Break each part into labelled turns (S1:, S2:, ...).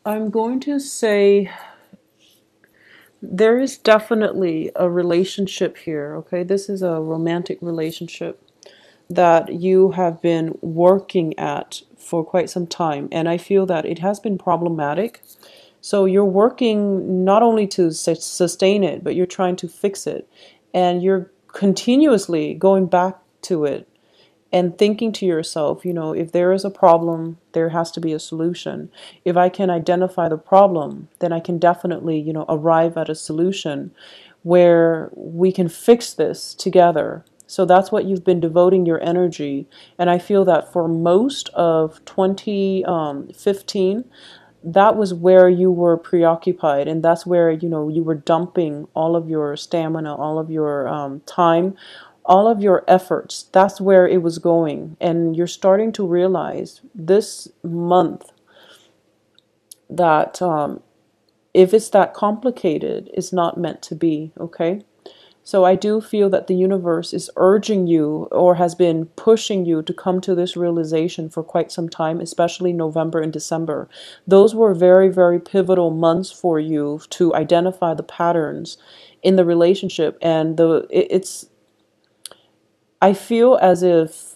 S1: I'm going to say there is definitely a relationship here, okay? This is a romantic relationship that you have been working at for quite some time, and I feel that it has been problematic. So you're working not only to sustain it, but you're trying to fix it, and you're continuously going back to it and thinking to yourself, if there is a problem, there has to be a solution. If I can identify the problem, then I can definitely, arrive at a solution where we can fix this together. So that's what you've been devoting your energy. And I feel that for most of 2015, that was where you were preoccupied, and that's where you were dumping all of your stamina, all of your time, all of your efforts. That's where it was going, and you're starting to realize this month that if it's that complicated, it's not meant to be. Okay. So I do feel that the universe is urging you, or has been pushing you, to come to this realization for quite some time, especially November and December. Those were very, very pivotal months for you to identify the patterns in the relationship. And it's, I feel as if,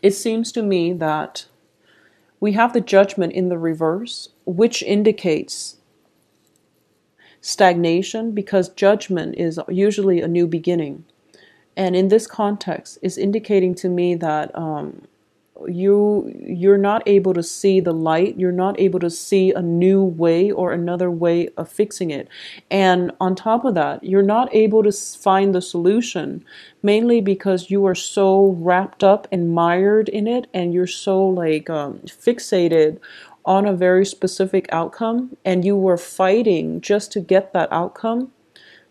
S1: it seems to me that we have the judgment in the reverse, which indicates stagnation, because judgment is usually a new beginning. And in this context, it's indicating to me that you're not able to see the light. You're not able to see a new way or another way of fixing it. And on top of that, you're not able to find the solution, mainly because you are so wrapped up and mired in it, and you're so fixated on a very specific outcome, and you were fighting just to get that outcome.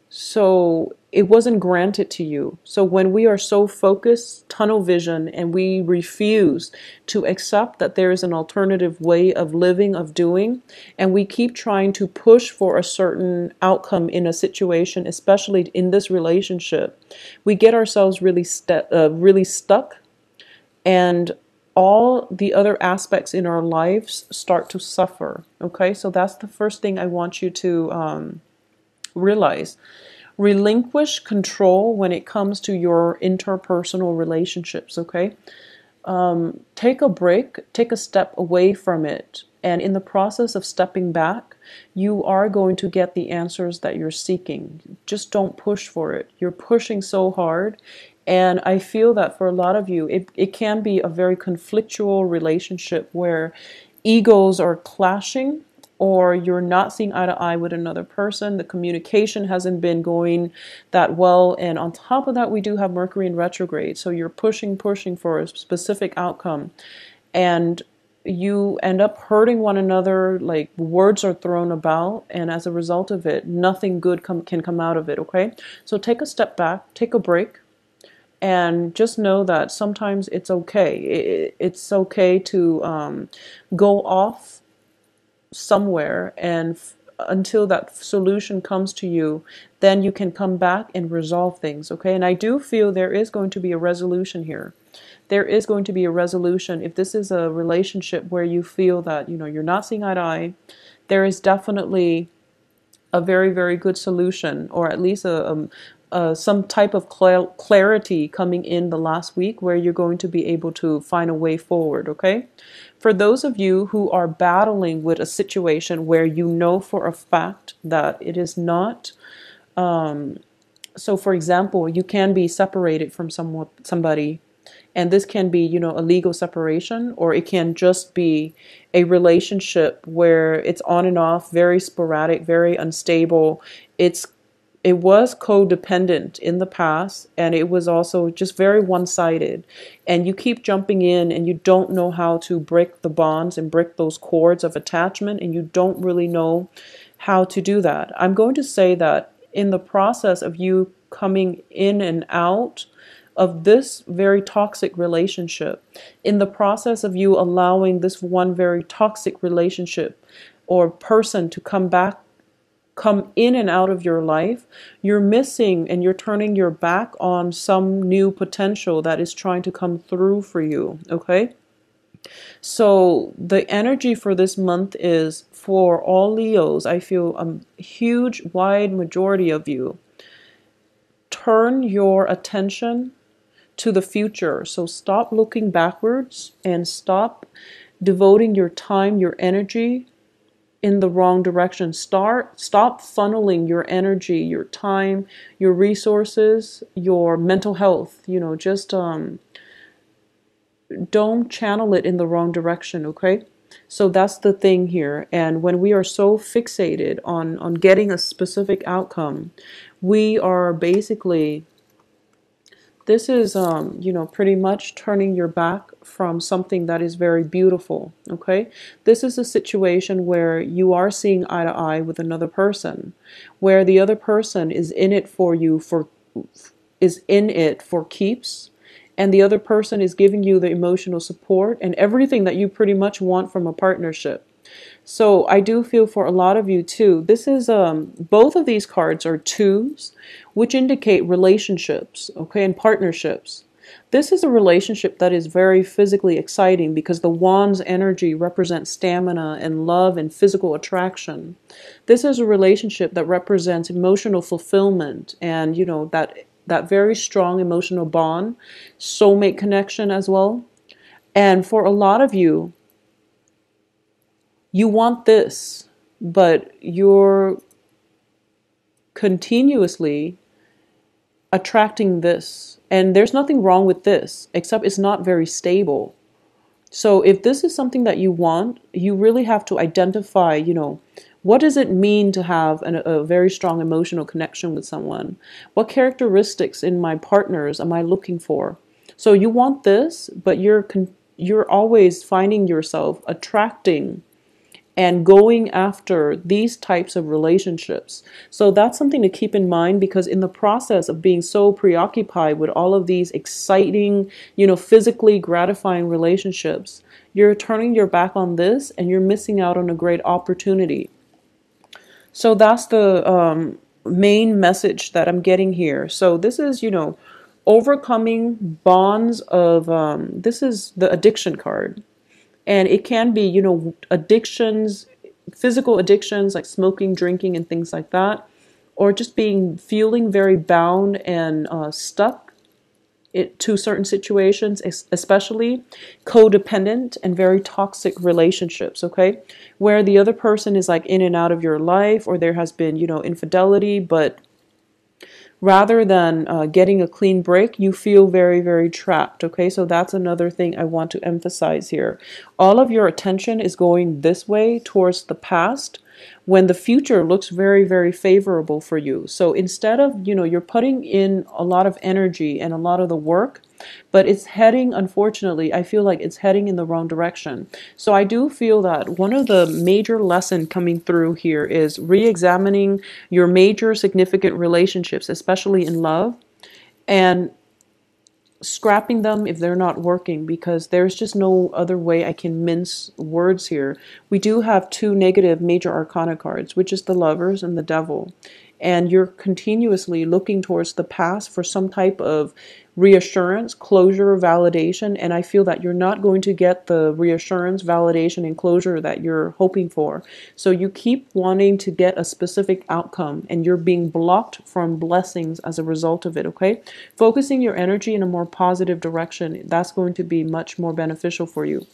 S1: So it wasn't granted to you. So when we are so focused, tunnel vision, and we refuse to accept that there is an alternative way of living, of doing, and we keep trying to push for a certain outcome in a situation, especially in this relationship, we get ourselves really stuck, and all the other aspects in our lives start to suffer. Okay, so that's the first thing I want you to realize. Relinquish control when it comes to your interpersonal relationships, okay? Take a break, take a step away from it. And in the process of stepping back, you are going to get the answers that you're seeking. Just don't push for it. You're pushing so hard. And I feel that for a lot of you, it can be a very conflictual relationship where egos are clashing, or you're not seeing eye to eye with another person. The communication hasn't been going that well. And on top of that, we do have Mercury in retrograde. So you're pushing for a specific outcome. And you end up hurting one another, like words are thrown about. And as a result of it, nothing good can come out of it, okay? So take a step back, take a break. And just know that sometimes it's okay. It's okay to go off somewhere, and until that solution comes to you, then you can come back and resolve things, okay? And I do feel there is going to be a resolution here. There is going to be a resolution. If this is a relationship where you feel that you're not seeing eye to eye, there is definitely a very, very good solution, or at least some type of clarity coming in the last week, where you're going to be able to find a way forward, okay? For those of you who are battling with a situation where you know for a fact that it is not, so for example, you can be separated from somebody, and this can be, a legal separation, or it can just be a relationship where it's on and off, very sporadic, very unstable. It was codependent in the past, and it was also just very one-sided. And you keep jumping in, and you don't know how to break the bonds and break those cords of attachment, and you don't really know how to do that. I'm going to say that in the process of you coming in and out of this very toxic relationship, in the process of you allowing this one very toxic relationship or person to come in and out of your life, you're missing and you're turning your back on some new potential that is trying to come through for you, okay? So the energy for this month is for all Leos. I feel a huge, wide majority of you. Turn your attention to the future. So stop looking backwards and stop devoting your time, your energy in the wrong direction. Stop funneling your energy, your time, your resources, your mental health, just don't channel it in the wrong direction, okay? So that's the thing here. And when we are so fixated on getting a specific outcome, we are basically, this is pretty much turning your back from something that is very beautiful, okay? This is a situation where you are seeing eye to eye with another person, where the other person is in it for you is in it for keeps, and the other person is giving you the emotional support and everything that you pretty much want from a partnership. So I do feel for a lot of you too, this is both of these cards are twos, which indicate relationships, okay, and partnerships. This is a relationship that is very physically exciting because the wand's energy represents stamina and love and physical attraction. This is a relationship that represents emotional fulfillment and, that very strong emotional bond, soulmate connection as well. And for a lot of you, you want this, but you're continuously attracting this. And there's nothing wrong with this, except it's not very stable. So if this is something that you want, you really have to identify, what does it mean to have a very strong emotional connection with someone? What characteristics in my partners am I looking for? So you want this, but you're always finding yourself attracting and going after these types of relationships. So that's something to keep in mind, because in the process of being so preoccupied with all of these exciting, physically gratifying relationships, you're turning your back on this and you're missing out on a great opportunity. So that's the main message that I'm getting here. So this is, overcoming bonds of, this is the addiction card. And it can be, addictions, physical addictions like smoking, drinking, and things like that. Or just feeling very bound and stuck to certain situations, especially codependent and very toxic relationships, okay? Where the other person is like in and out of your life, or there has been, infidelity, but rather than getting a clean break, you feel very, very trapped, okay? So that's another thing I want to emphasize here. All of your attention is going this way towards the past, when the future looks very, very favorable for you. So instead of, you're putting in a lot of energy and a lot of the work, but it's heading, unfortunately, I feel like it's heading in the wrong direction. So I do feel that one of the major lessons coming through here is re-examining your major significant relationships, especially in love, and scrapping them if they're not working, because there's just no other way I can mince words here. We do have two negative major arcana cards, which is the Lovers and the Devil. And you're continuously looking towards the past for some type of reassurance, closure, validation, and I feel that you're not going to get the reassurance, validation, and closure that you're hoping for. So you keep wanting to get a specific outcome, and you're being blocked from blessings as a result of it, okay? Focusing your energy in a more positive direction, that's going to be much more beneficial for you.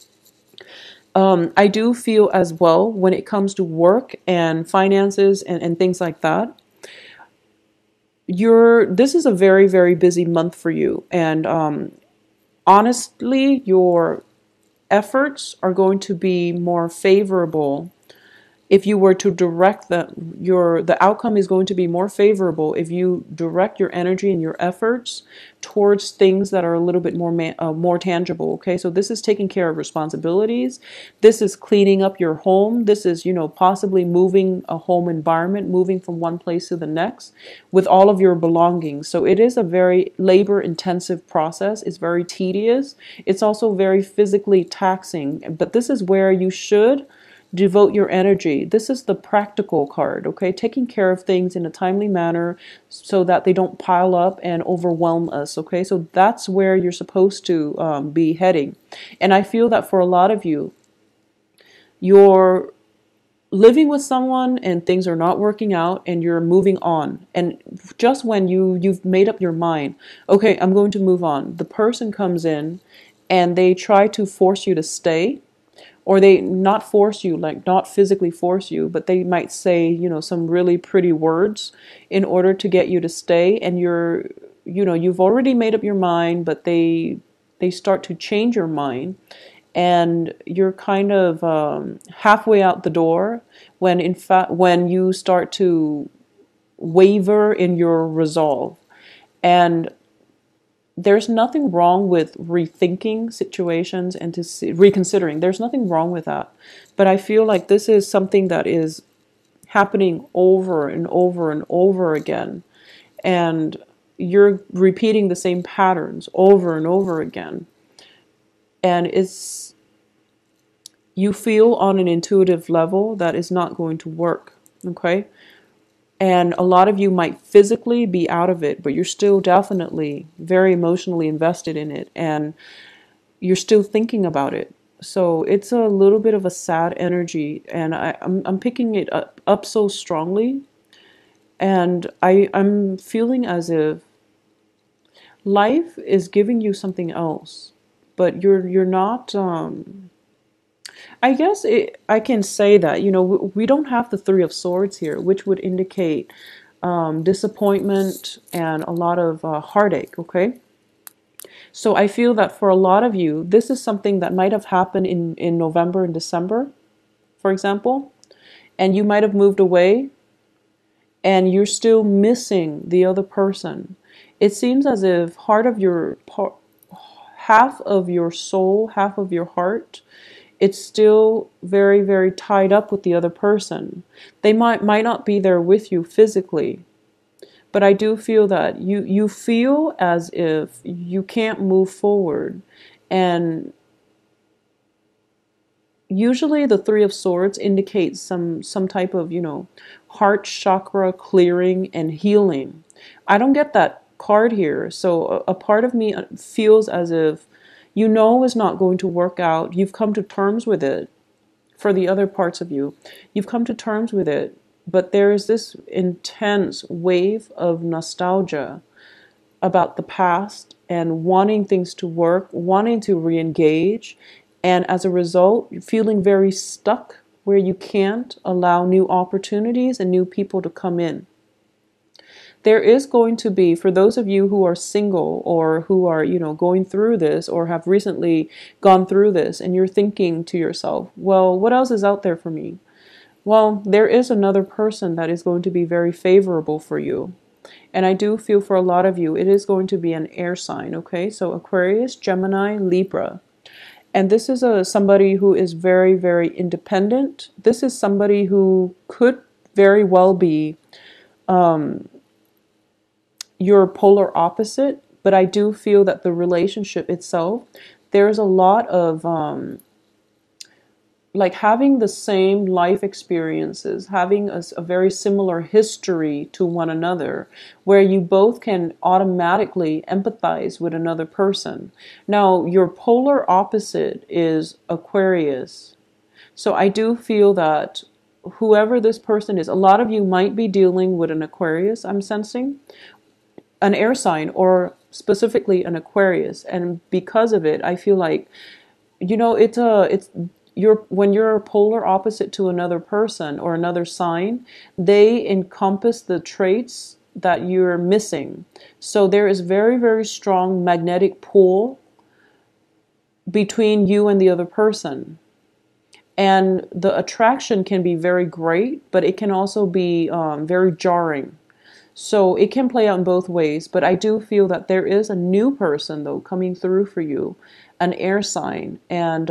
S1: I do feel as well, when it comes to work and finances and things like that, this is a very, very busy month for you, and honestly, your efforts are going to be more favorable if you were to direct the outcome is going to be more favorable if you direct your energy and your efforts towards things that are a little bit more tangible. Okay, so this is taking care of responsibilities. This is cleaning up your home. This is, possibly moving a home environment, moving from one place to the next with all of your belongings. So it is a very labor-intensive process. It's very tedious. It's also very physically taxing. But this is where you should devote your energy. This is the practical card, okay? Taking care of things in a timely manner so that they don't pile up and overwhelm us, okay? So that's where you're supposed to be heading. And I feel that for a lot of you, you're living with someone and things are not working out and you're moving on. And just when you've made up your mind, okay, I'm going to move on, the person comes in and they try to force you to stay, or they not force you, like not physically force you, but they might say, some really pretty words in order to get you to stay. And you've already made up your mind, but they start to change your mind. And you're kind of halfway out the door when in fact, when you start to waver in your resolve. And there's nothing wrong with rethinking situations and reconsidering. There's nothing wrong with that. But I feel like this is something that is happening over and over and over again. And you're repeating the same patterns over and over again. And you feel on an intuitive level that is not going to work, okay? And a lot of you might physically be out of it, but you're still definitely very emotionally invested in it, and you're still thinking about it. So it's a little bit of a sad energy, and I'm picking it up so strongly, and I'm feeling as if life is giving you something else, but you're not. I guess I can say that, we don't have the Three of Swords here, which would indicate disappointment and a lot of heartache, okay? So I feel that for a lot of you, this is something that might have happened in November and December, for example, and you might have moved away and you're still missing the other person. It seems as if half of your soul, half of your heart, it's still very, very tied up with the other person. They might not be there with you physically, but I do feel that you feel as if you can't move forward. And usually the Three of Swords indicates some type of, heart chakra clearing and healing. I don't get that card here. So a part of me feels as if it's not going to work out. You've come to terms with it. For the other parts of you, you've come to terms with it. But there is this intense wave of nostalgia about the past and wanting things to work, wanting to re-engage. And as a result, feeling very stuck where you can't allow new opportunities and new people to come in. There is going to be, for those of you who are single or who are, going through this or have recently gone through this, and you're thinking to yourself, well, what else is out there for me? Well, there is another person that is going to be very favorable for you. And I do feel for a lot of you, it is going to be an air sign, okay? So Aquarius, Gemini, Libra. And this is somebody who is very, very independent. This is somebody who could very well be your polar opposite, but I do feel that the relationship itself, there's a lot of like having the same life experiences, having a very similar history to one another, where you both can automatically empathize with another person. Now, your polar opposite is Aquarius. So I do feel that whoever this person is, a lot of you might be dealing with an Aquarius, I'm sensing, an air sign, or specifically an Aquarius. And because of it, I feel like, when you're polar opposite to another person or another sign, they encompass the traits that you're missing. So there is very, very strong magnetic pull between you and the other person. And the attraction can be very great, but it can also be very jarring. So it can play out in both ways, but I do feel that there is a new person, though, coming through for you, an air sign, and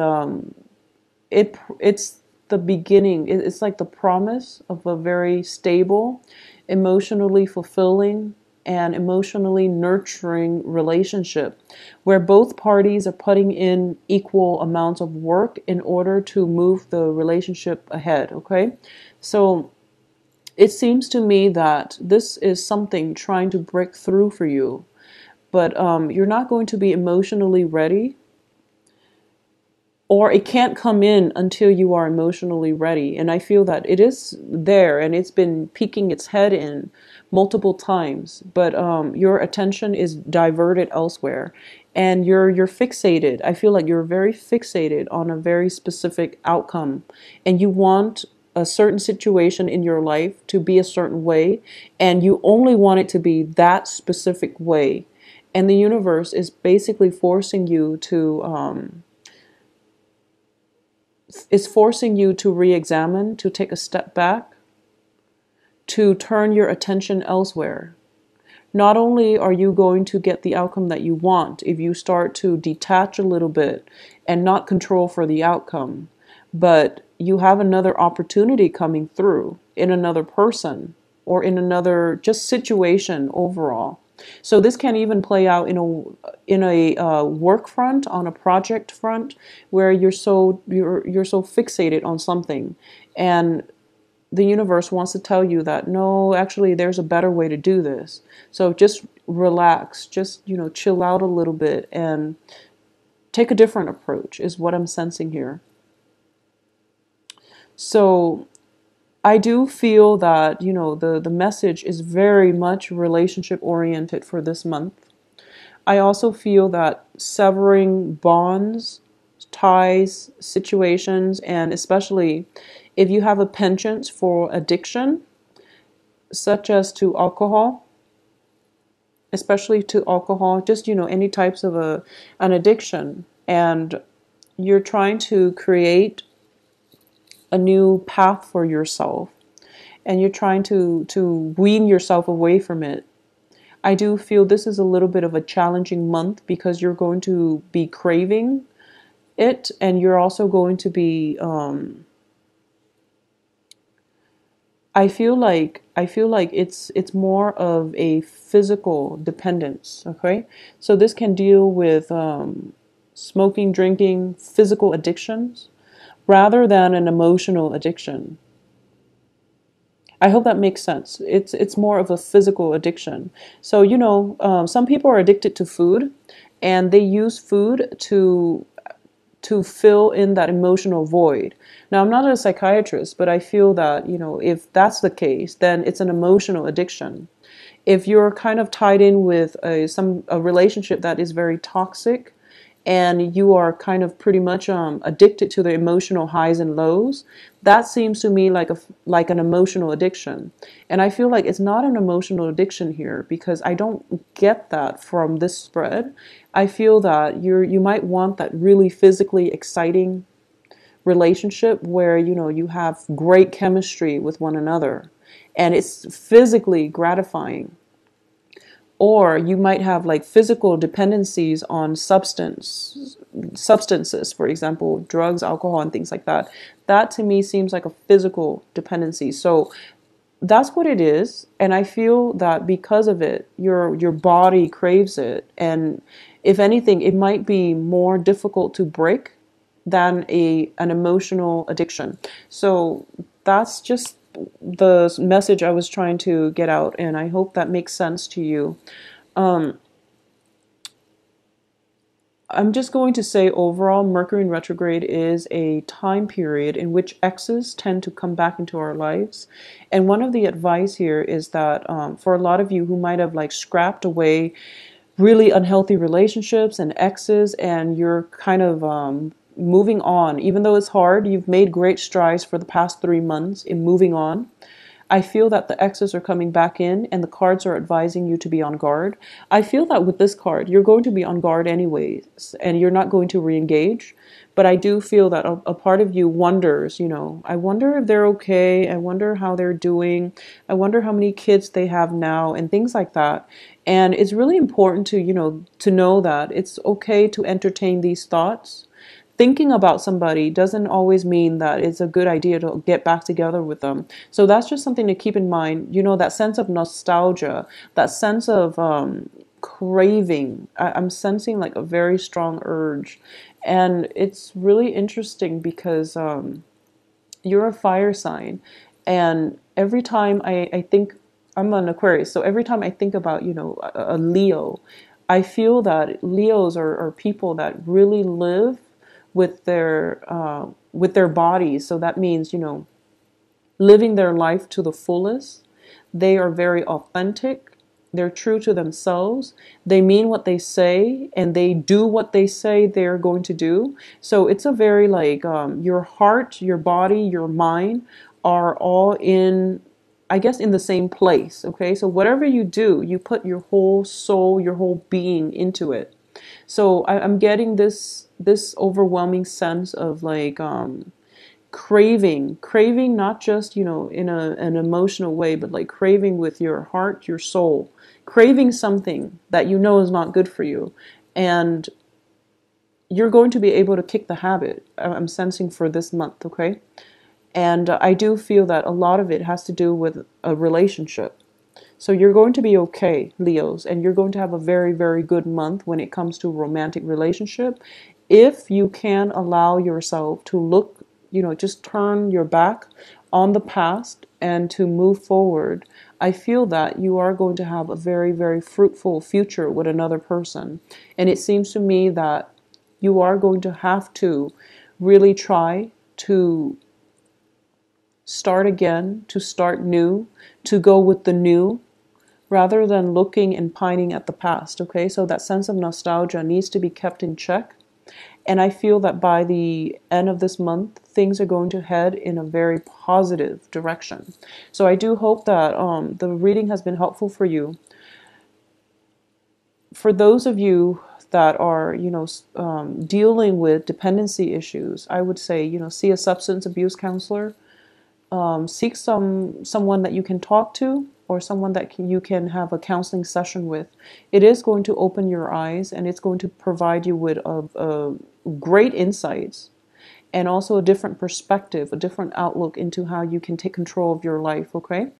S1: it's the beginning. It's like the promise of a very stable, emotionally fulfilling and emotionally nurturing relationship where both parties are putting in equal amounts of work in order to move the relationship ahead. Okay, so it seems to me that this is something trying to break through for you, but you're not going to be emotionally ready, or it can't come in until you are emotionally ready. And I feel that it is there and it's been peeking its head in multiple times, but your attention is diverted elsewhere, and you're fixated. I feel like you're very fixated on a very specific outcome, and you want a certain situation in your life to be a certain way, and you only want it to be that specific way. And the universe is basically forcing you to re-examine, to take a step back, to turn your attention elsewhere. Not only are you going to get the outcome that you want if you start to detach a little bit and not control for the outcome, but you have another opportunity coming through in another person or in another just situation overall. So this can even play out in a work front, on a project front, where you're so fixated on something, and the universe wants to tell you that no, actually, there's a better way to do this. So just relax, just chill out a little bit and take a different approach, is what I'm sensing here. So I do feel that, the message is very much relationship oriented for this month. I also feel that severing bonds, ties, situations, and especially if you have a penchant for addiction, such as to alcohol, especially to alcohol, just, any types of an addiction, and you're trying to create a new path for yourself, and you're trying to wean yourself away from it. I do feel this is a little bit of a challenging month because you're going to be craving it, and you're also going to be I feel like it's more of a physical dependence, okay? So this can deal with smoking, drinking, physical addictions rather than an emotional addiction. I hope that makes sense. It's more of a physical addiction. So, some people are addicted to food, and they use food to fill in that emotional void. Now, I'm not a psychiatrist, but I feel that, if that's the case, then it's an emotional addiction. If you're kind of tied in with a relationship that is very toxic, and you are kind of pretty much addicted to the emotional highs and lows, that seems to me like an emotional addiction. And I feel like it's not an emotional addiction here because I don't get that from this spread. I feel that you might want that really physically exciting relationship where you have great chemistry with one another and it's physically gratifying. Or you might have like physical dependencies on substances, for example, drugs, alcohol, and things like that. That to me seems like a physical dependency. So that's what it is, and I feel that because of it, your body craves it, and if anything, it might be more difficult to break than an emotional addiction. So that's just the message I was trying to get out, and I hope that makes sense to you. Um, I'm just going to say overall, Mercury in retrograde is a time period in which exes tend to come back into our lives. And one of the advice here is that for a lot of you who might have like scrapped away really unhealthy relationships and exes, and you're kind of moving on, even though it's hard, you've made great strides for the past 3 months in moving on. I feel that the X's are coming back in and the cards are advising you to be on guard. I feel that with this card, you're going to be on guard anyways, and you're not going to re-engage. But I do feel that a part of you wonders, I wonder if they're okay. I wonder how they're doing. I wonder how many kids they have now and things like that. And it's really important to know that it's okay to entertain these thoughts, thinking about somebody doesn't always mean that it's a good idea to get back together with them. So that's just something to keep in mind. You know, that sense of nostalgia, that sense of craving. I'm sensing like a very strong urge. And it's really interesting because you're a fire sign. And every time I think, I'm an Aquarius, so every time I think about, a Leo, I feel that Leos are people that really live with their bodies. So that means, living their life to the fullest. They are very authentic. They're true to themselves. They mean what they say, and they do what they say they're going to do. So it's a very like your heart, your body, your mind are all in, I guess, in the same place. Okay, so whatever you do, you put your whole soul, your whole being into it. So I'm getting this overwhelming sense of like craving not just in an emotional way, but like craving with your heart, your soul, craving something that you know is not good for you, and you're going to be able to kick the habit. I'm sensing for this month, okay? And I do feel that a lot of it has to do with a relationship. So you're going to be okay, Leos, and you're going to have a very, very good month when it comes to romantic relationship. If you can allow yourself to look, just turn your back on the past and to move forward, I feel that you are going to have a very, very fruitful future with another person. And it seems to me that you are going to have to really try to start again, to start new, to go with the new, rather than looking and pining at the past. Okay, so that sense of nostalgia needs to be kept in check. And I feel that by the end of this month, things are going to head in a very positive direction. So I do hope that the reading has been helpful for you. For those of you that are, dealing with dependency issues, I would say, see a substance abuse counselor. Seek someone that you can talk to, or someone that you can have a counseling session with. It is going to open your eyes, and it's going to provide you with a great insights, and also a different perspective, a different outlook into how you can take control of your life, okay?